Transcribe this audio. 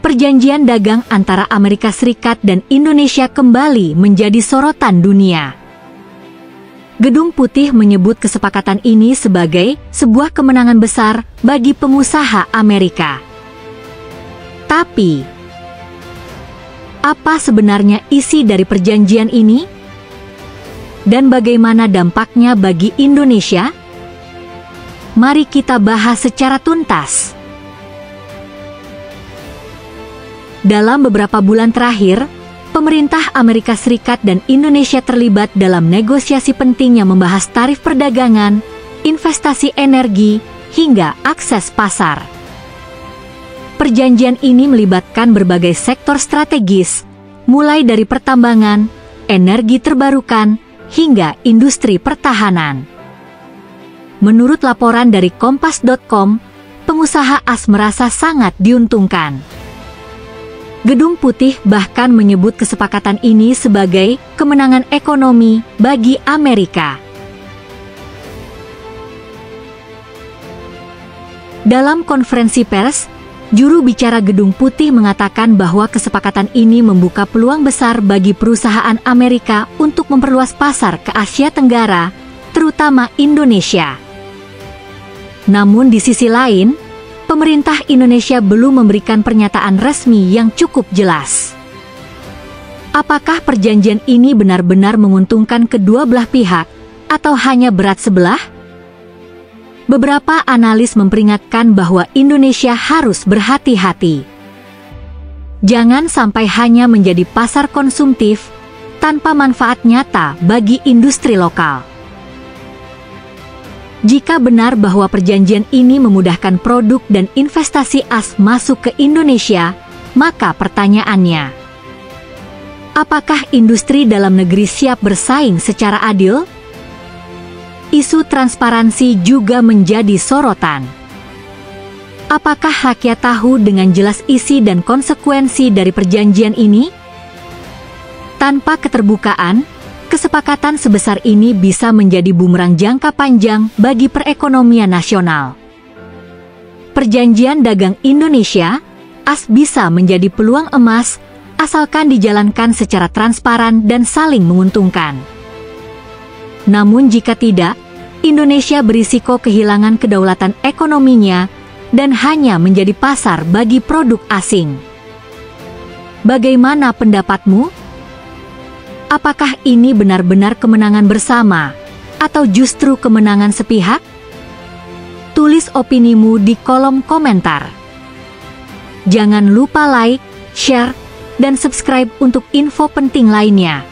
perjanjian dagang antara Amerika Serikat dan Indonesia kembali menjadi sorotan dunia. Gedung Putih menyebut kesepakatan ini sebagai sebuah kemenangan besar bagi pengusaha Amerika. Tapi, apa sebenarnya isi dari perjanjian ini? Dan bagaimana dampaknya bagi Indonesia? Mari kita bahas secara tuntas. Dalam beberapa bulan terakhir, pemerintah Amerika Serikat dan Indonesia terlibat dalam negosiasi penting yang membahas tarif perdagangan, investasi energi, hingga akses pasar. Perjanjian ini melibatkan berbagai sektor strategis, mulai dari pertambangan, energi terbarukan, hingga industri pertahanan. Menurut laporan dari Kompas.com, pengusaha AS merasa sangat diuntungkan. Gedung Putih bahkan menyebut kesepakatan ini sebagai kemenangan ekonomi bagi Amerika. Dalam konferensi pers, juru bicara Gedung Putih mengatakan bahwa kesepakatan ini membuka peluang besar bagi perusahaan Amerika untuk memperluas pasar ke Asia Tenggara, terutama Indonesia. Namun di sisi lain, pemerintah Indonesia belum memberikan pernyataan resmi yang cukup jelas. Apakah perjanjian ini benar-benar menguntungkan kedua belah pihak, atau hanya berat sebelah? Beberapa analis memperingatkan bahwa Indonesia harus berhati-hati. Jangan sampai hanya menjadi pasar konsumtif, tanpa manfaat nyata bagi industri lokal. Jika benar bahwa perjanjian ini memudahkan produk dan investasi AS masuk ke Indonesia, maka pertanyaannya, apakah industri dalam negeri siap bersaing secara adil? Isu transparansi juga menjadi sorotan. Apakah rakyat tahu dengan jelas isi dan konsekuensi dari perjanjian ini? Tanpa keterbukaan, kesepakatan sebesar ini bisa menjadi bumerang jangka panjang bagi perekonomian nasional. Perjanjian dagang Indonesia, AS bisa menjadi peluang emas, asalkan dijalankan secara transparan dan saling menguntungkan. Namun jika tidak, Indonesia berisiko kehilangan kedaulatan ekonominya dan hanya menjadi pasar bagi produk asing. Bagaimana pendapatmu? Apakah ini benar-benar kemenangan bersama, atau justru kemenangan sepihak? Tulis opinimu di kolom komentar. Jangan lupa like, share, dan subscribe untuk info penting lainnya.